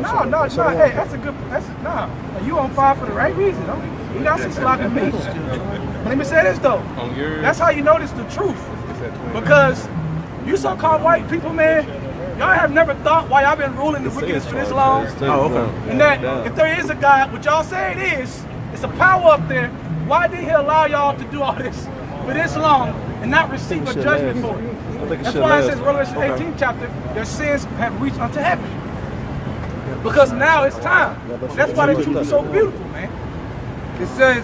No. Hey, that's a good. You on fire for the right reason. You got some slack in me. Let me say this though. That's how you notice the truth. Because you so-called white people, man, y'all have never thought why y'all been ruling the wickedness for this long. And that if there is a God, what y'all say it is, it's a power up there. Why did he allow y'all to do all this for this long and not receive a judgment for it? That's why it says Revelation 18 chapter, their sins have reached unto heaven. Because now it's time. That's why the truth is so beautiful, man. It says,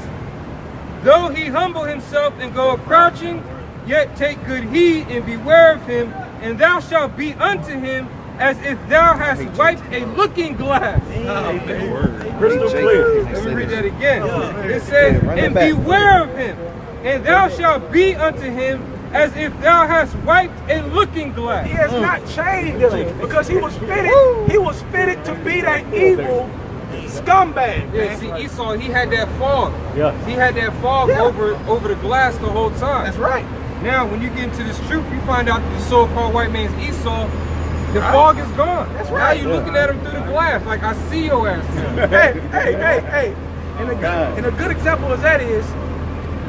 though he humble himself and go crouching, yet take good heed and beware of him, and thou shalt be unto him as if thou hast wiped a looking glass. Crystal clear. Let me read that again. It says, and beware of him, and thou shalt be unto him as if thou hast wiped a looking glass. He has not changed because he was fitted. He was fitted to be that evil scumbag. Yeah, see, Esau, he had that fog. Yeah. He had that fog over the glass the whole time. That's right. Now, when you get into this truth, you find out that the so-called white man's Esau, the fog is gone. That's right. Now you're looking at him through the glass, like I see your ass. Hey. And a good example of that is,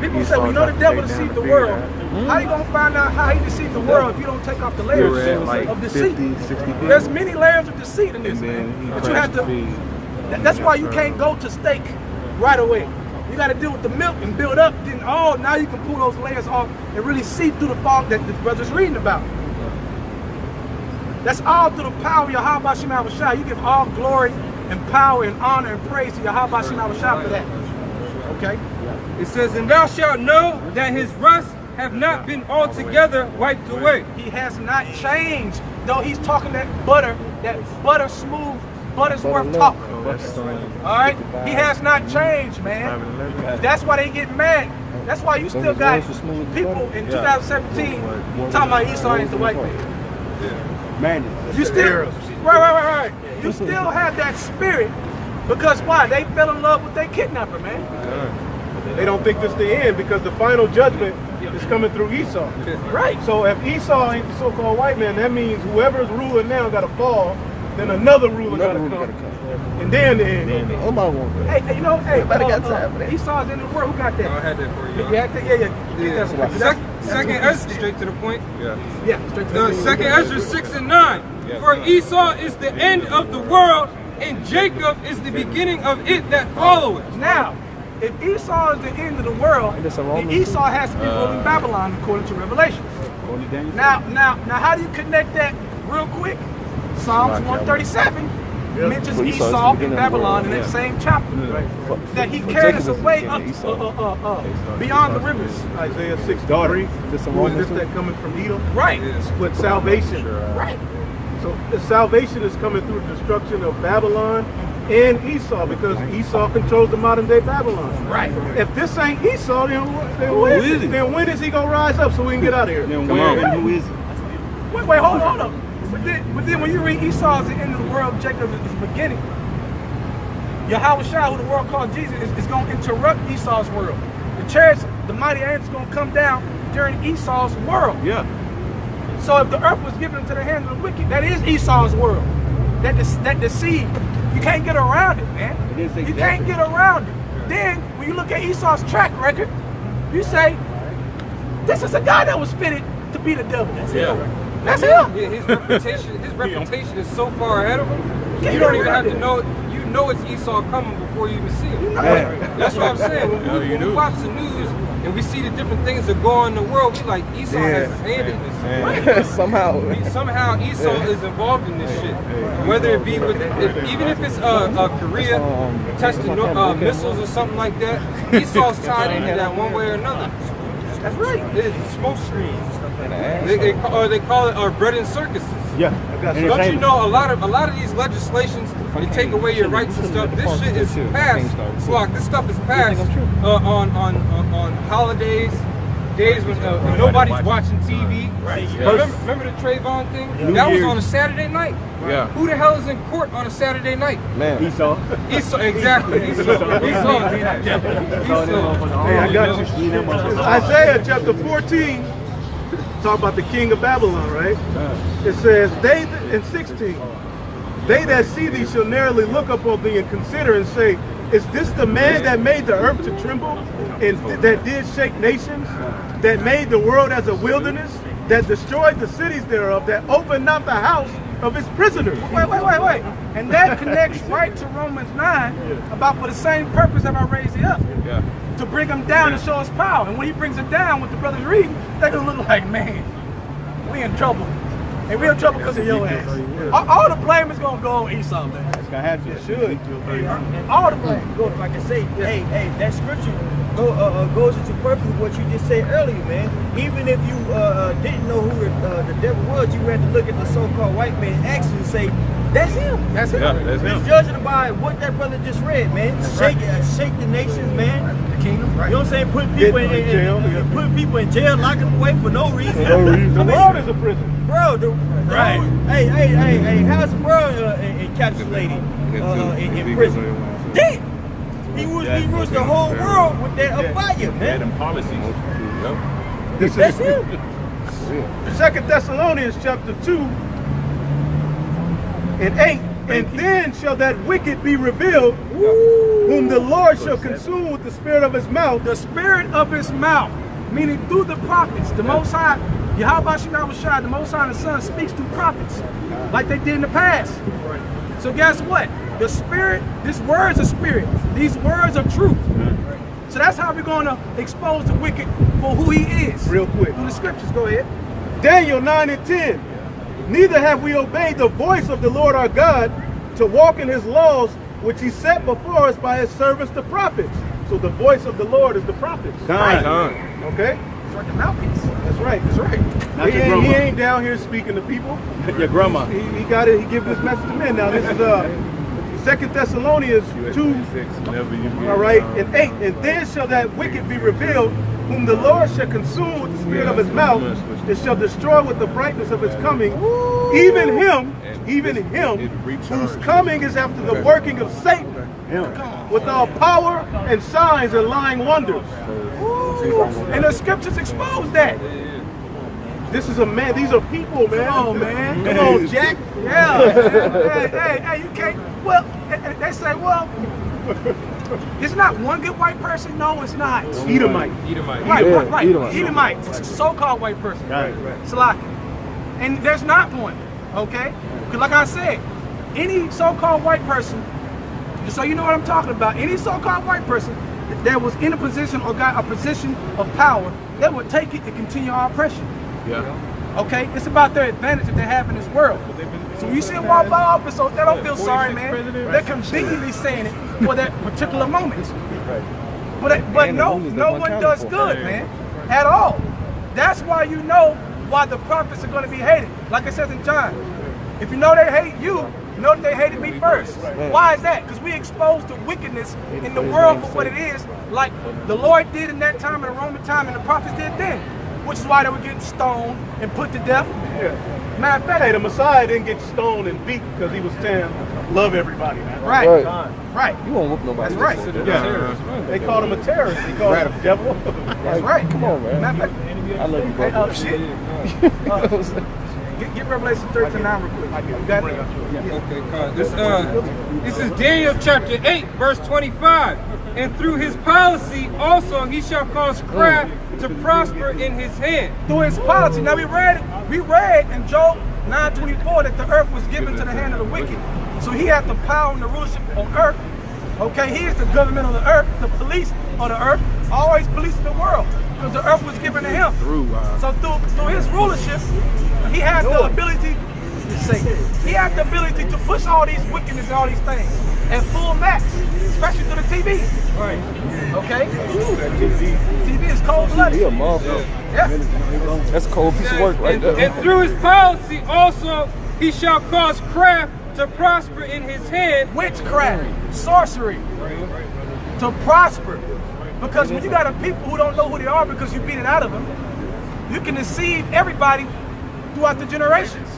people say, we know the devil deceived the world. How you gonna find out how he deceived the world if you don't take off the layers of deceit? There's many layers of deceit in this, man. But you have to. That's why you can't go to steak right away. You got to deal with the milk and build up. Then now you can pull those layers off and really see through the fog that the brother's reading about. That's all through the power of Yahawashi Yahawashi. You give all glory and power and honor and praise to Yahawashi Yahawashi for that. Okay. It says, and thou shalt know that his rust have not been altogether wiped away. He has not changed, though he's talking that butter smooth, butter's worth talk. All right? He has not changed, man. That's why they get mad. That's why you still got people in 2017 talking about Esau ain't the white man. You still, right. You still have that spirit because why? They fell in love with their kidnapper, man. They don't think this is the end because the final judgment is coming through Esau. Right. So if Esau ain't the so-called white man, that means whoever's ruling now got to fall, then another ruler got to come. And then the end. Hey, you know, Esau's in the world. Who got that? I had that for you. You had that? Yeah. Second Ezra, straight to the point. Yeah, straight to the point. Second Ezra 6 and 9. For Esau is the end of the world, and Jacob is the beginning of it that followeth. Now, if Esau is the end of the world, then Esau has to be ruling Babylon according to Revelations. Now, how do you connect that real quick? Psalms 137 mentions Esau in Babylon in that same chapter. That he carried us away up beyond the rivers. Isaiah 6:3. This that coming from Edom. Right. With salvation. Right. So the salvation is coming through the destruction of Babylon and Esau because Esau controls the modern day Babylon. Right. If this ain't Esau, then who is it? Then when is he gonna rise up so we can get out of here? Then who is it? Wait, hold up. But then when you read Esau as the end of the world, Jacob is the beginning. Yahawashi, who the world called Jesus, is going to interrupt Esau's world. The chariots, the mighty angels, going to come down during Esau's world. Yeah. So if the earth was given into the hands of the wicked, that is Esau's world. That deceit, you can't get around it, man. You can't get around it. Then when you look at Esau's track record, you say, this is a guy that was fitted to be the devil. That's him. That's him. Yeah, his reputation is so far ahead of him. You don't even have to know. You know it's Esau coming before you even see him. You know it. That's what I'm saying. When we watch the news and we see the different things that go on in the world, we like Esau has his hand in this. Somehow Esau is involved in this shit. Whether it be with, even if it's Korea testing missiles or something like that, Esau's tied into that one way or another. That's right. It's smoke screens. They call it bread and circuses. Yeah. Don't you know a lot of these legislations, they take away your rights and stuff. This shit is passed. This stuff is passed on holidays, days when nobody's watching TV. Right. Remember the Trayvon thing? That was on a Saturday night. Yeah. Who the hell is in court on a Saturday night? Man. Esau. Exactly. Esau. Hey, I got you. Isaiah chapter 14. talk about the king of Babylon, right? It says, they, in 16, they that see thee shall narrowly look upon thee and consider and say, is this the man that made the earth to tremble, and that did shake nations, that made the world as a wilderness, that destroyed the cities thereof, that opened not the house of his prisoners? Wait. And that connects right to Romans 9 about for the same purpose that I raised it up. Yeah. To bring him down and show us power. And when he brings it down, what the brothers read, they're going to look like, man, we in trouble. And we in trouble because of your ass. All the blame is going to go on Esau, man. It's going to have to. It should. All the blame. Like I say, hey, that scripture goes into perfectly what you just said earlier, man. Even if you didn't know who the devil was, you had to look at the so-called white man actions and say, that's him. That's him. Yeah, that's him. He's judging by what that brother just read, man. Shake the nations, man. The kingdom, right? You know what I'm saying? Put people in jail, lock them away for no reason. The world is a prison. Bro, Right. Hey, how's the world encapsulated in prison? Damn! He rules the whole world with that abaya, man. And policies. That's him. 2 Thessalonians chapter 2 and 8, and then shall that wicked be revealed, whom the Lord shall consume with the spirit of his mouth. The spirit of his mouth, meaning through the prophets. The Most High, Yahawashi, the Most High and the Son speaks through prophets, like they did in the past. So guess what? The spirit, this word's a spirit. These words are truth. So that's how we're going to expose the wicked for who he is. Real quick. Through the scriptures, go ahead. Daniel 9 and 10. Neither have we obeyed the voice of the Lord our God to walk in his laws, which he set before us by his servants the prophets. So the voice of the Lord is the prophets. Right. Okay? It's like the mouthpiece. That's right. That's right. He ain't down here speaking to people. Your grandma. He got it. He gives this message to men. Now this is 2 Thessalonians 2, all right, and 8. And then shall that wicked be revealed, whom the Lord shall consume with the spirit of his mouth, and shall destroy with the brightness of his coming, even him whose coming is after the working of Satan, with all power and signs and lying wonders. And the scriptures expose that. This is a man. These are people, man. Come on, man. Come on, Jack. Yeah. hey, you can't. Well, they say, well, it's not one good white person. No, it's not. Edomite. Right. Edomite. So-called white person. Right. Salaki. And there's not one. Okay? Because like I said, any so-called white person, just so you know what I'm talking about, any so-called white person that was in a position or got a position of power, they would take it to continue our oppression. Yeah. Okay? It's about their advantage that they have in this world. So when you see them walk by office, so they don't feel sorry, man. They're conveniently saying it for that particular moment. But no one does good, man, at all. That's why you know why the prophets are going to be hated. Like it says in John, if you know they hate you, you know that they hated me first. Why is that? Because we exposed the wickedness in the world for what it is, like the Lord did in that time, in the Roman time, and the prophets did then. Which is why they were getting stoned and put to death. Yeah. Matter of fact, Hey, the Messiah didn't get stoned and beat because he was saying, love everybody, man. Right. You won't whoop nobody. That's right. Yeah. They called him a terrorist. They called him a devil. That's right. Come on, man. Matter of fact, I love you, bro. shit. Get Revelation 13:9 real quick. You got it? Okay, this is Daniel chapter 8, verse 25. And through his policy also he shall cause craft to prosper in his hand. Through his policy. Now we read in Job 9:24 that the earth was given to the hand of the wicked. So he had the power and the rulership on earth. Okay, he is the government of the earth, the police of the earth, always policing the world. Because the earth was given to him. So through his rulership, he had the ability to push all these wickedness and all these things at full max, especially through the TV. Right. Okay? TV is cold-blooded. He a motherfucker. Yeah. That's a cold piece of work right there. And through his policy also he shall cause craft to prosper in his hand. Witchcraft, sorcery, to prosper. Because when you got a people who don't know who they are because you beat it out of them, you can deceive everybody throughout the generations.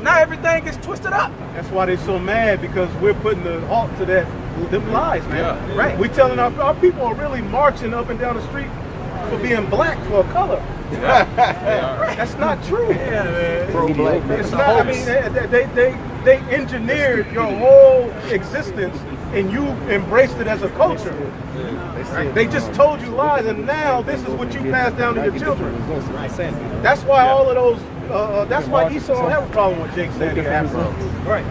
Now everything gets twisted up. That's why they're so mad, because we're putting the halt to them lies, man. Yeah. Right. We telling our people are really marching up and down the street for being black, for a color. That's not true. Yeah, man. It's not. I mean, they engineered your whole existence, and you embraced it as a culture. They just told you lies, and now this is what you pass down to your children. That's why all of those. That's why Esau don't have a problem with Jake saying he has Right.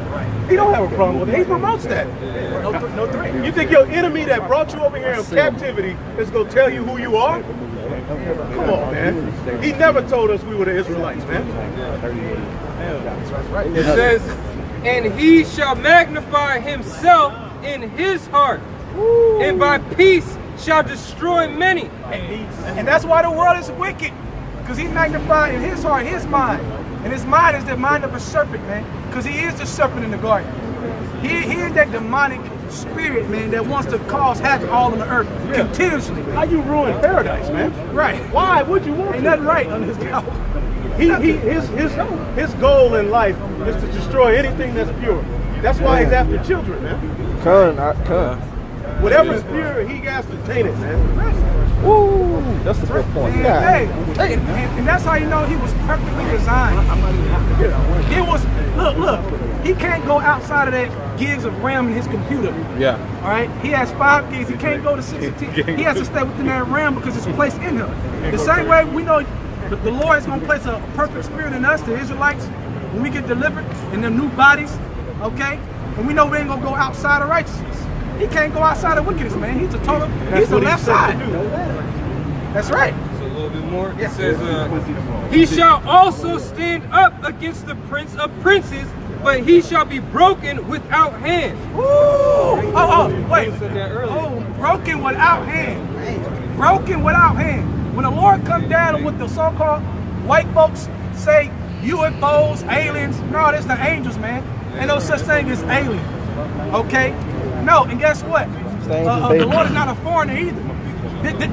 He don't have a problem with it. He promotes that. No threat. You think your enemy that brought you over here in captivity is going to tell you who you are? Come on, man. He never told us we were the Israelites, man. It says, and he shall magnify himself in his heart, and by peace shall destroy many. And that's why the world is wicked. Because he magnified in his heart, his mind. And his mind is the mind of a serpent, man. Because he is the serpent in the garden. He is that demonic spirit, man, that wants to cause havoc all on the earth continuously. How you ruin paradise, man? Right. Why would you want to? Ain't nothing right on this power. His goal in life is to destroy anything that's pure. That's why he's after children, man. Whatever's pure, he has to taint it, man. Woo! That's a good point. Hey, and that's how you know he was perfectly designed. It was, look, he can't go outside of that gigs of RAM in his computer. Yeah. All right? He has 5 gigs. He can't go to 16. He has to stay within that RAM because it's placed in him. The same way we know the Lord is going to place a perfect spirit in us, the Israelites, when we get delivered in their new bodies, okay? And we know we ain't going to go outside of righteousness. He can't go outside of wickedness, man. He's a total, he's the left side. That's right. So a little bit more. It says, he shall also stand up against the prince of princes, but he shall be broken without hand. Wait. Broken without hand. Broken without hand. When the Lord comes down and what the so-called white folks say, UFOs, aliens, no, that's the angels, man. Ain't no such thing as alien. Okay? No, and guess what? The Lord is not a foreigner either.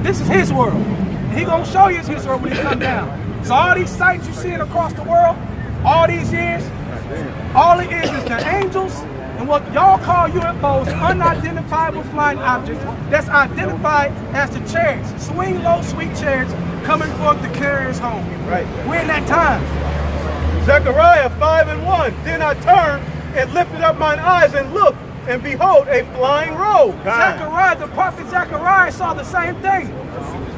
This is his world. And he gonna show you his world when he come down. So all these sights you seeing across the world, all these years, all it is the angels and what y'all call UFOs, unidentifiable flying objects, that's identified as the chariots. Swing low, sweet chariots coming forth to carry us home. Right. We're in that time. Zechariah 5:1. Then I turned and lifted up mine eyes and looked, and behold, a flying robe. Zechariah, the prophet Zechariah saw the same thing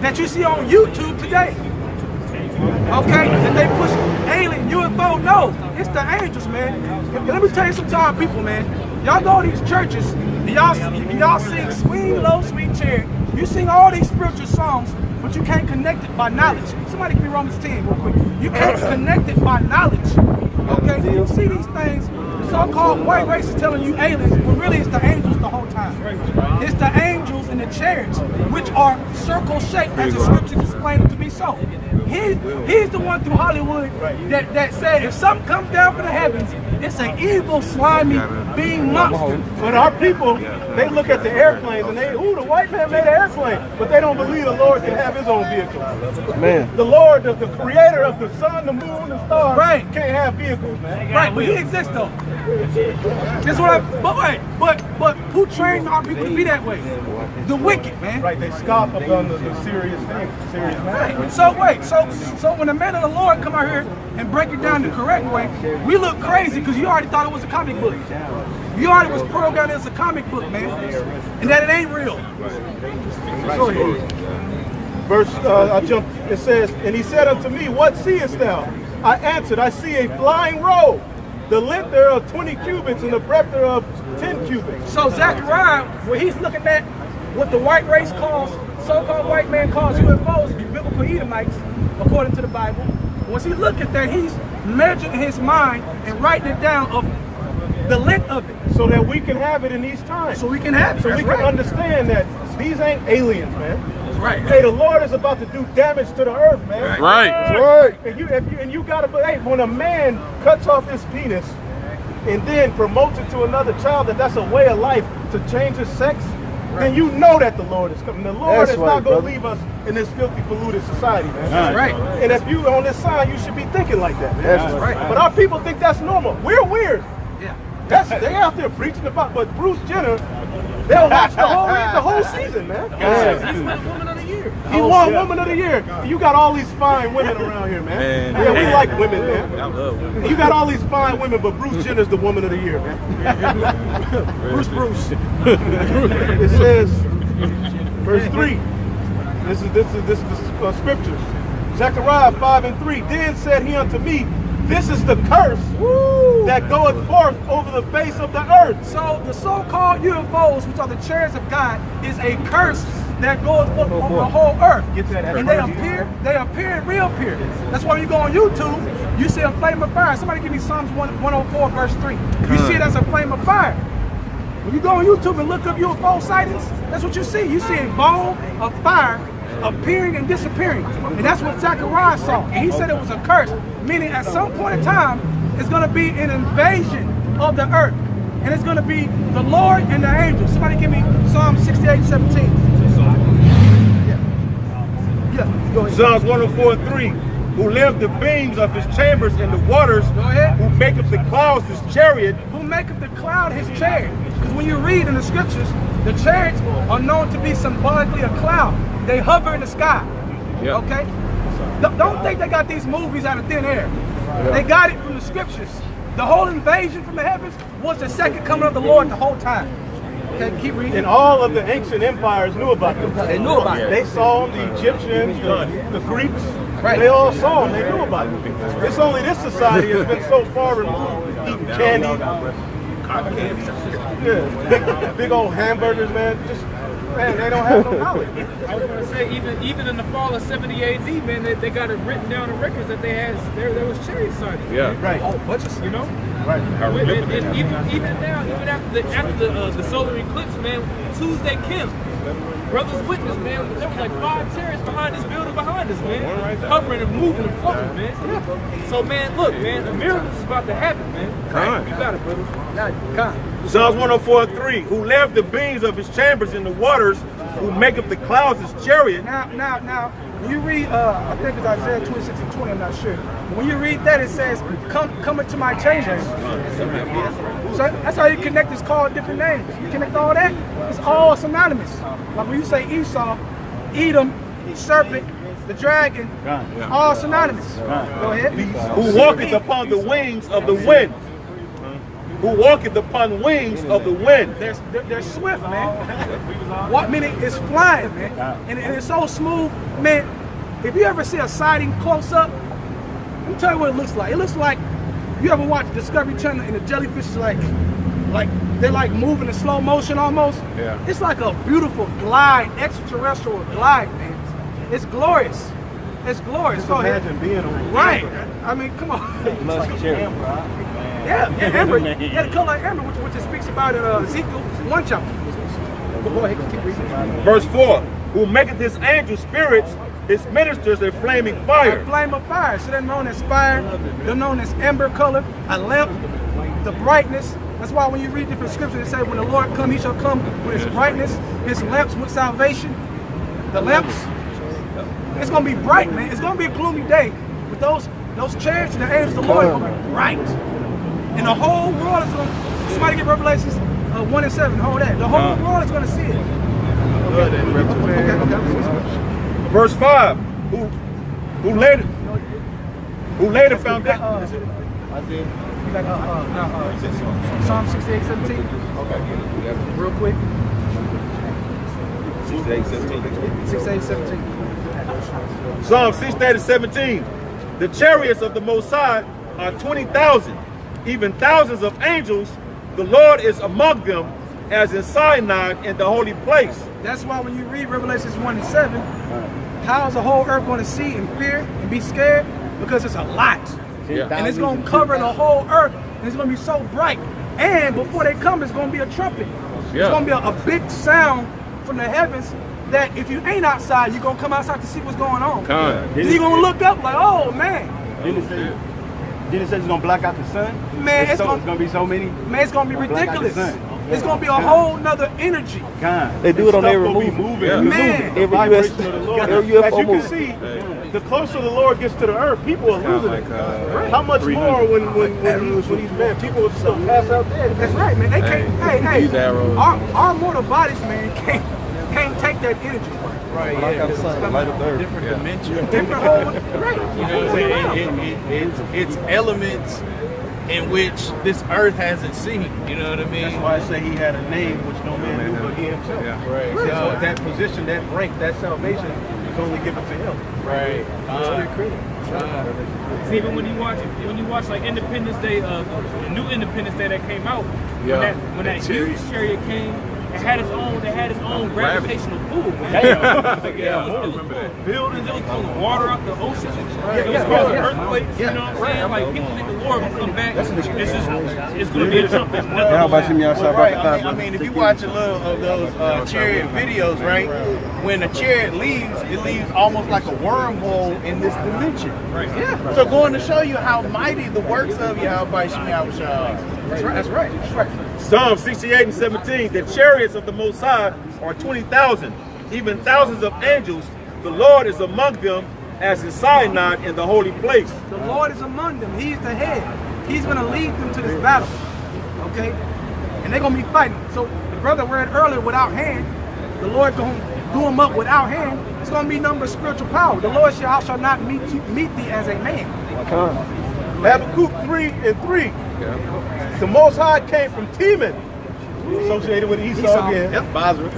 that you see on YouTube today. Okay? That they push alien, UFO. No, it's the angels, man. And let me tell you some time, people, man. Y'all go to these churches, and y'all sing Swing Low, Sweet Chariot. You sing all these spiritual songs, but you can't connect it by knowledge. Somebody give me Romans 10 real quick. You can't connect it by knowledge. Okay? You see these things, so-called white race is telling you aliens, but really it's the angels the whole time. It's the angels and the chariots, which are circle-shaped, as the scriptures explain it to be so. He's the one through Hollywood that said if something comes down from the heavens, it's an evil, slimy being monster. But our people, they look at the airplanes and the white man made an airplane, but they don't believe the Lord can have his own vehicle. Man. The Lord, the creator of the sun, the moon, the stars, can't have vehicles, man. Right, but he exists though. That's what but who trained our people to be that way? The wicked, man. Right, they scoff upon the serious things, serious man. Right. So when the men of the Lord come out here and break it down the correct way, we look crazy because you already thought it was a comic book. You already was programmed as a comic book, man, and that it ain't real. Go ahead. Verse, it says, and he said unto me, what seest thou? I answered, I see a flying robe. The length thereof 20 cubits and the breadth thereof 10 cubits. So Zechariah, when he's looking at what the white race calls, so-called white man calls UFOs, the biblical Edomites, according to the Bible, once he look at that, he's measuring his mind and writing it down of the length of it. So that we can have it in these times. So we can have it. So we can understand that these ain't aliens, man. Right. Hey, the Lord is about to do damage to the earth, man. Right. And you gotta, hey, when a man cuts off his penis and then promotes it to another child, that's a way of life to change his sex, then you know that the Lord is coming. The Lord is not going to leave us in this filthy, polluted society, man. That's right. And if you on this side, you should be thinking like that, man. That's right. But our people think that's normal. We're weird. Yeah. They out there preaching about, but Bruce Jenner, they'll watch the whole season, man. He's been a woman of the year. Year. He won Woman of the Year. You got all these fine women around here, man. Yeah, we like women, man. I love women. You got all these fine women, but Bruce Jenner's the Woman of the Year, man. Bruce. It says, verse 3. This is scriptures. Zechariah 5:3. Then said he unto me, this is the curse that goeth forth over the face of the earth. So the so-called UFOs, which are the chariots of God, is a curse that goes forth over the whole earth. Get that and they appear and reappear. That's why when you go on YouTube, you see a flame of fire. Somebody give me Psalms 104 verse 3. You see it as a flame of fire. When you go on YouTube and look up UFO sightings, that's what you see. You see a ball of fire appearing and disappearing. And that's what Zechariah saw. And he said it was a curse, meaning at some point in time, it's going to be an invasion of the earth. And it's going to be the Lord and the angels. Somebody give me Psalm 68:17. Yeah, go ahead. Psalms 104:3. Who left the beams of his chambers in the waters, who maketh the clouds his chariot. Who maketh the cloud his chariot. Because when you read in the scriptures, the chariots are known to be symbolically a cloud. They hover in the sky. Yeah. Okay? Don't think they got these movies out of thin air. Yeah. They got it from the scriptures. The whole invasion from the heavens was the second coming of the Lord the whole time. Okay, keep reading. And all of the ancient empires knew about them. They knew about it. They saw them, the Egyptians, the Greeks. Right. They all saw them. They knew about them. It's only this society has been so far removed, eating candy. Yeah, big old hamburgers, man. Just, man, they don't have no knowledge. I was going to say, even in the fall of 70 AD, man, they got it written down in records that there was chariot sightings. Yeah. Right. Oh, bunches, you know? Right. And even now, even after the solar eclipse, man, Tuesday Kim, Brothers Witness, man, there was like 5 chariots behind this building behind us, man. Hovering and moving and floating, man. Yeah. So, man, look, man, the miracle is about to happen, man. Right. You got it, brother. Psalms 104:3. Who left the beams of his chambers in the waters, who maketh the clouds his chariot. Now, when you read, I think it's Isaiah 26:20, I'm not sure. But when you read that, it says, come into my chambers. So that's how you connect. It's called different names. You connect all that, it's all synonymous. Like when you say Esau, Edom, serpent, the dragon, all synonymous. Go ahead. Who walketh upon the wings of the wind. Who walketh upon wings of the wind. They're swift, man. What meaning it's flying, man. And it's so smooth, man. If you ever see a sighting close up, let me tell you what it looks like. It looks like, you ever watch Discovery Channel and the jellyfish is like they're like moving in slow motion almost. Yeah. It's like a beautiful glide, extraterrestrial glide, man. It's glorious. It's glorious. Just imagine being on right. I mean, come on. Yeah, amber. Yeah, the color like amber, which it speaks about in Ezekiel 1 chapter. Go ahead, keep reading. Verse 4. Who maketh his angel spirits, his ministers a flaming fire. A flame of fire. So they're known as fire. They're known as amber color, a lamp, the brightness. That's why when you read different scriptures, they say when the Lord come, he shall come with his brightness, his lamps with salvation. The lamps. It's going to be bright, man. It's going to be a gloomy day. But those chariots and the angels of the Lord are going to be bright. And the whole world is going to, somebody get Revelations 1:7, hold that. The whole world is going to see it. Okay. Verse 5, who laid the foundation. Psalm 68:17. Okay. Real quick. 68:17. Psalm 68:17. The chariots of the Most High are 20,000, even thousands of angels. The Lord is among them, as in Sinai in the holy place. That's why when you read Revelations 1:7, how is the whole earth going to see and fear and be scared? Because it's a lot. Yeah. And it's going to cover the whole earth, and it's going to be so bright. And before they come, it's going to be a trumpet. Yeah. It's going to be a big sound from the heavens that if you ain't outside, you're going to come outside to see what's going on. You're going to look up like, oh, man. Didn't it say it's going to block out the sun? Man, it's going to be so many. Man, it's going to be ridiculous. It's going to be a whole nother energy. They do it on every movie. Yeah. Man. Every vibration of the Lord. As you can see, the closer the Lord gets to the earth, people are losing it. How much more when he's mad, people will still pass out there. That's right, man. They can't. Hey, our mortal bodies, man, can't take that energy. Right, like yeah. I'm saying, light of the earth. Different dimension. Different whole, right. You know what I'm saying? It's elements in which this earth hasn't seen. You know what I mean? That's why I say he had a name which no man knew but he himself. Yeah. Right. So that position, that rank, that salvation is only given to him. Right. See, even when you watch like Independence Day, the new Independence Day that came out, when that huge chariot came, it had its own gravitational pull, man. It was pulling buildings, it was pulling water out the ocean, it was causing earthquakes. You know what I'm saying? Like people think the Lord will come back. It's going to be a jump. I mean, if you watch a little of those chariot videos, right? When a chariot leaves, it leaves almost like a wormhole in this dimension. Right. Yeah. So going to show you how mighty the works of Yahawashi are. That's right. Psalm 68:17, the chariots of the Most High are 20,000, even thousands of angels. The Lord is among them as in Sinai in the holy place. The Lord is among them. He's the head. He's going to lead them to this battle. Okay? And they're going to be fighting. So the brother read earlier, without hand, the Lord going to do them up without hand. It's going to be nothing but spiritual power. The Lord shall not meet thee as a man. Habakkuk 3:3. Yeah. The Most High came from Teman, associated with Esau again. Yep, Basra.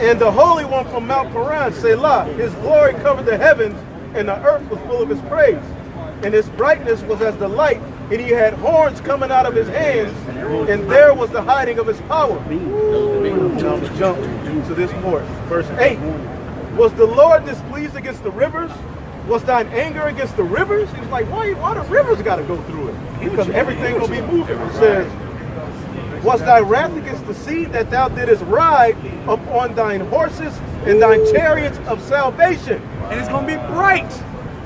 And the Holy One from Mount Paran, Selah. His glory covered the heavens, and the earth was full of his praise. And his brightness was as the light, and he had horns coming out of his hands, and there was the hiding of his power. Now we jump to this part. Verse 8. Was the Lord displeased against the rivers? Was thine anger against the rivers? He's like, why the rivers got to go through it? Because everything will be moving. It says, was thy wrath against the sea, that thou didst ride upon thine horses and thine chariots of salvation? And it's going to be bright.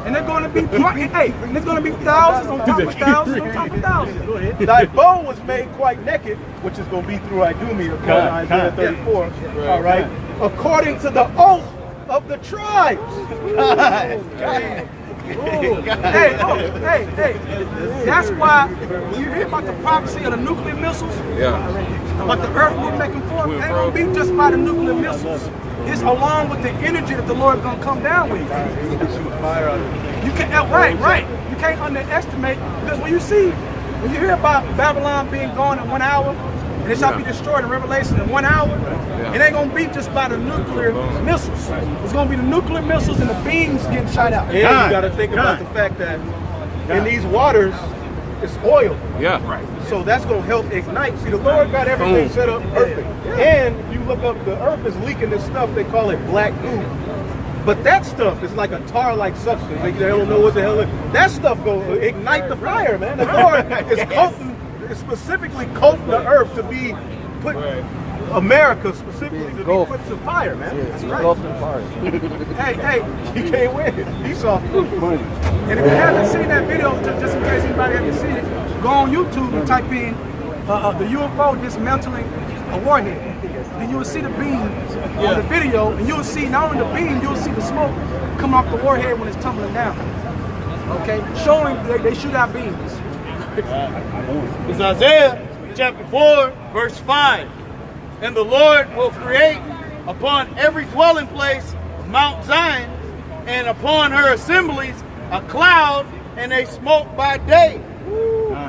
And they're going to be bright. Hey, and there's going to be thousands on top of thousands on top of thousands. Thy bow was made quite naked, which is going to be through Idumea, Isaiah 34. All right. According to the oath of the tribes. Hey, that's why when you hear about the prophecy of the nuclear missiles, about the earth moving back and forth, it ain't gonna be just by the nuclear missiles. It's along with the energy that the Lord is gonna come down with. You can't, right. You can't underestimate, because when you hear about Babylon being gone in 1 hour, and it shall be destroyed in Revelation in 1 hour, it ain't gonna be just by the nuclear missiles. It's gonna be the nuclear missiles and the beams getting shot out. And you gotta think about the fact that in these waters, it's oil. Yeah. Right. So that's gonna help ignite. See, the Lord got everything set up perfect. And if you look up, the earth is leaking this stuff, they call it black goo. But that stuff is like a tar-like substance. They don't know what the hell it is. That stuff go ignite the fire, man. The Lord is coating, specifically coating the earth to be put, America specifically to be put to fire, man. That's right. Hey, he can't win. Esau. And if you haven't seen that video, just in case anybody hasn't seen it, go on YouTube and type in the UFO dismantling a warhead. Then you will see the beam on the video, and you'll see not only the beam, you'll see the smoke come off the warhead when it's tumbling down. Okay, showing they shoot out beams. It's Isaiah chapter 4, verse 5. And the Lord will create upon every dwelling place of Mount Zion, and upon her assemblies a cloud and a smoke by day.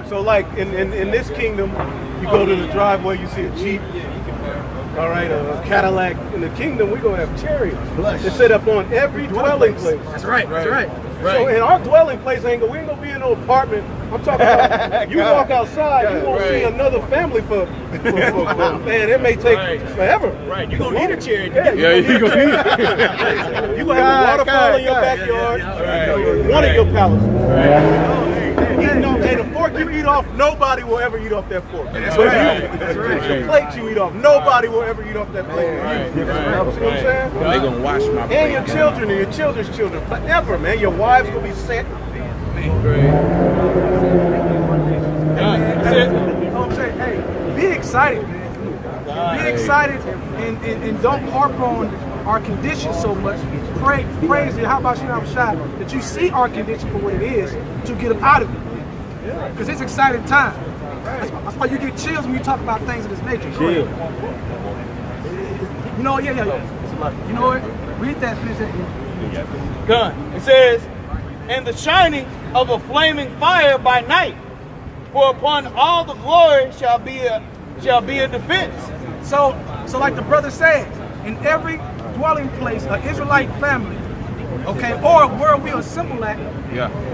So like in this kingdom, you go to the driveway, you see a Jeep, all right, a Cadillac. In the kingdom, we're going to have chariots. They set up on every dwelling place. That's right, that's right. So in our dwelling place, we ain't going to be in no apartment. I'm talking about, you walk outside, you won't see another family for man, it may take forever. Right, you're going to need a chariot. You're going to need it. You're going to have a waterfall in your backyard, one of your palaces. Hey, the fork you eat off, nobody will ever eat off that fork. That's right. That's right. The plate you eat off, nobody will ever eat off that plate. You know what I'm saying? They're going to wash my plate. And your children and your children's children, forever, man. Your wives will be set. I'm saying, hey, be excited, man. Be excited and don't harp on our condition so much. Praise the Yahawashi that you see our condition for what it is to get them out of it. Because it's exciting time. That's why you get chills when you talk about things of this nature. You know, You know what? Read that, please. Gun. It says, and the shining of a flaming fire by night, for upon all the glory shall be a defense. So like the brother said, in every dwelling place, an Israelite family, okay, or where we assemble at,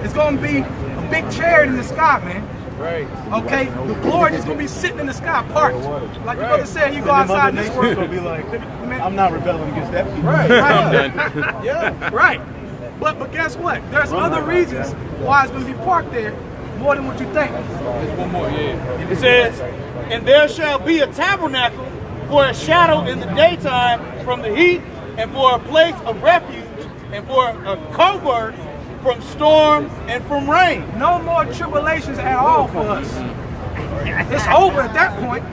it's going to be a big chariot in the sky, man. Right. Okay, the glory is going to be sitting in the sky, parked. Like the brother said, you go outside in this world. Going to be like, I'm not rebelling against that people. Right. Yeah. Right. But guess what? There's other reasons why it's going to be parked there more than what you think. There's one more, It says, and there shall be a tabernacle for a shadow in the daytime from the heat, and for a place of refuge, and for a covert from storm and from rain. No more tribulations at all for us. It's over at that point.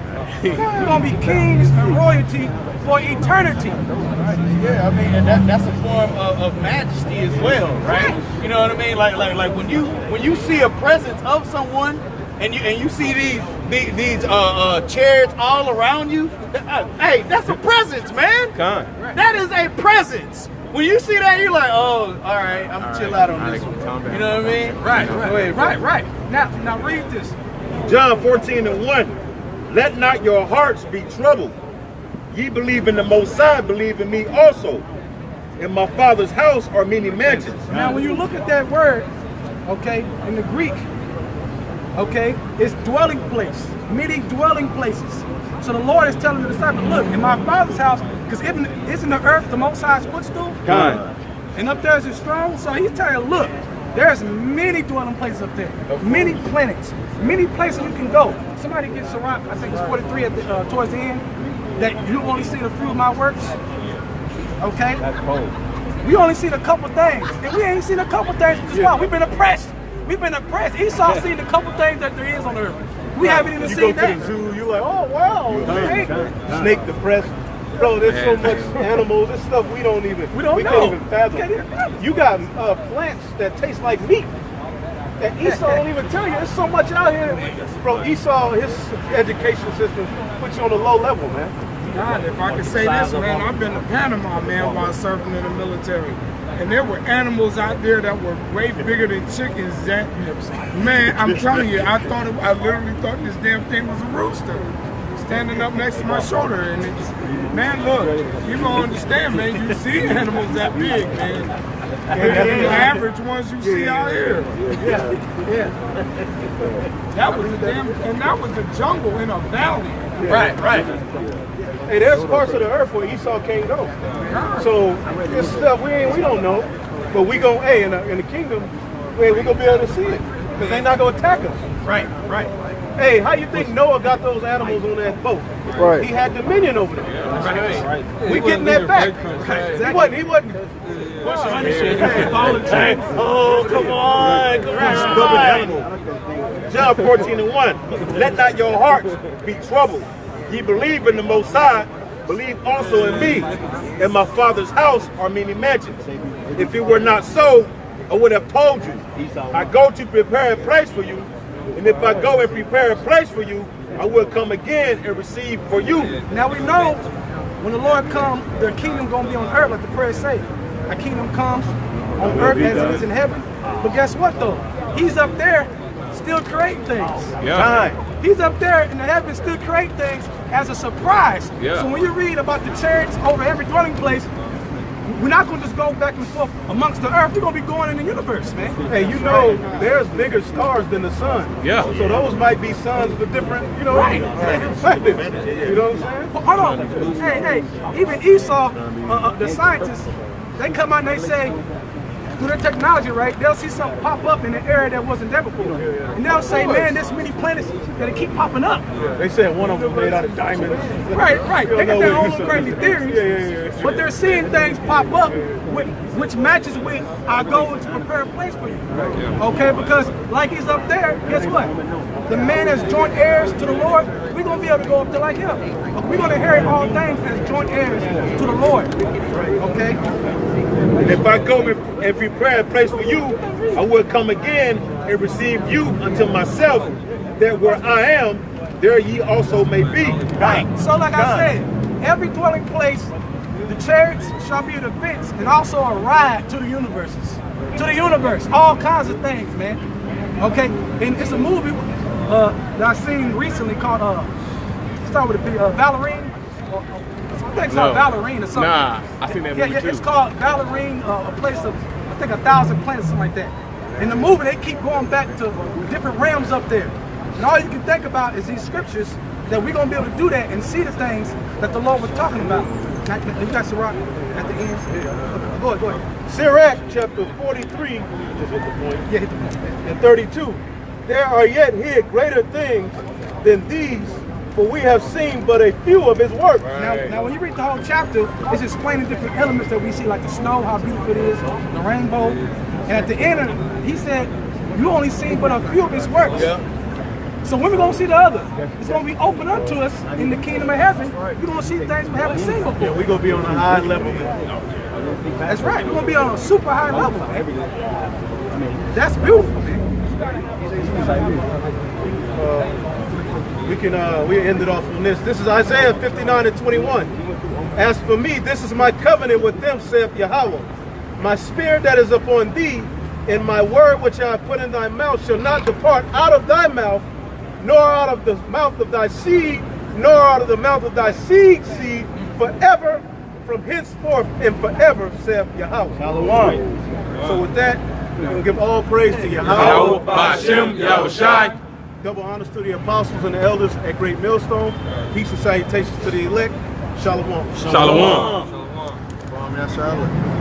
We're going to be kings and royalty for eternity. Yeah, I mean, and that's a form of majesty as well, right? You know what I mean? Like when you see a presence of someone, and you see these chariots all around you, hey, that's a presence, man. That is a presence. When you see that, you're like, oh, all right, I'm gonna chill out on this one. You know what I mean? Right. Now read this. John 14:1. Let not your hearts be troubled. Ye believe in the Most High, believe in me also. In my Father's house are many mansions. Now, when you look at that word, okay, in the Greek, okay, it's dwelling place, many dwelling places. So the Lord is telling the disciples, look, in my Father's house, because isn't the earth the Most High's footstool? And up there is his throne. So he's telling you, look, there's many dwelling places up there, many planets, many places you can go. Somebody gets Sirach, I think it's 43 at towards the end, that you only see a few of my works. Okay? That's cold. We only seen a couple things. And we ain't seen a couple things because why? We've been oppressed. We've been oppressed. Esau seen a couple things that there is on earth. We haven't even seen that. You go to the zoo, you're like, oh wow. Snake depressed. Bro, there's so much animals, this stuff we can't even fathom. You got plants that taste like meat. And Esau don't even tell you. There's so much out here. Bro, Esau, his education system puts you on a low level, man. God, if I could say this, man, I've been to Panama, man, while serving in the military. And there were animals out there that were way bigger than chickens. That, man, I'm telling you, I literally thought this damn thing was a rooster standing up next to my shoulder. And it's, man, look, you don't understand, man. You see animals that big, man. And the average ones you see out here. That was that was the jungle in a valley. Right. Hey, there's parts of the earth where Esau can't go. So this stuff we don't know, but we gon' in the kingdom, we're gonna be able to see it because they're not gonna attack us. Right. Hey, how you think Noah got those animals on that boat? Right. He had dominion over them. Right. We getting that back. He wasn't. Oh, come on. John 14:1. Let not your hearts be troubled. Ye believe in the Most High, believe also in me. In my Father's house are many mansions. If it were not so, I would have told you. I go to prepare a place for you. And if I go and prepare a place for you, I will come again and receive for you. Now we know when the Lord comes, the kingdom gonna be on earth, like the prayer say. A kingdom comes on earth as it is in heaven. But guess what though? He's up there still creating things. He's up there in the heavens still creating things as a surprise. So when you read about the chariots over every dwelling place, we're not going to just go back and forth amongst the earth. We're going to be going in the universe, man. Hey, you know, there's bigger stars than the sun. So those might be suns for different, perspectives. You know what I'm saying? Hold on. Hey, even Esau, the scientists, they come out and they say, through their technology, right, they'll see something pop up in an area that wasn't there before. And they'll say, man, there's many planets that keep popping up. They said one of them made out of diamonds. Right. They got their own crazy theories. But they're seeing things pop up which matches with our goal to prepare a place for you. Okay, because like he's up there, guess what? The man that's joint heirs to the Lord, we're going to be able to go up there like him. We're going to inherit all things as joint heirs to the Lord. Okay? And if I go and prepare a place for you, I will come again and receive you unto myself, that where I am, there ye also may be. Right. So like I said, every dwelling place The chariots shall be the fence, and also a ride to the universes. To the universe, all kinds of things, man. Okay, and it's a movie that I seen recently called start with a B, Ballerine. I think it's called Ballerine or something. Nah, I seen that movie too. It's called Ballerine, a place of I think 1,000 planets, something like that. In the movie, they keep going back to different realms up there, and all you can think about is these scriptures that we're gonna be able to do that and see the things that the Lord was talking about. You got Sirach at the end. Go ahead. Sirach chapter 43, just hit the point. Yeah, hit the point. And 32. There are yet hid greater things than these, for we have seen but a few of his works. Right. Now when you read the whole chapter, it's explaining different elements that we see, like the snow, how beautiful it is, the rainbow. And at the end, he said, you only seen but a few of his works. Yeah. So when we're going to see the other, it's going to be open up to us in the kingdom of heaven. We're going to see things we haven't seen before. Yeah, we're going to be on a high level. That's right. We're going to be on a super high level, man. That's beautiful, man. We ended off on this. This is Isaiah 59 and 21. As for me, this is my covenant with them, saith Yahawah. My spirit that is upon thee, and my word which I have put in thy mouth shall not depart out of thy mouth, nor out of the mouth of thy seed, nor out of the mouth of thy seed, forever, from henceforth and forever, saith Yahawah. Halalyam. So with that, we're going to give all praise to Yahawah. Bahasham, Yahawashi. Double honors to the apostles and the elders at Great Millstone. Peace and salutations to the elect. Shalom. Shalom. Shalom.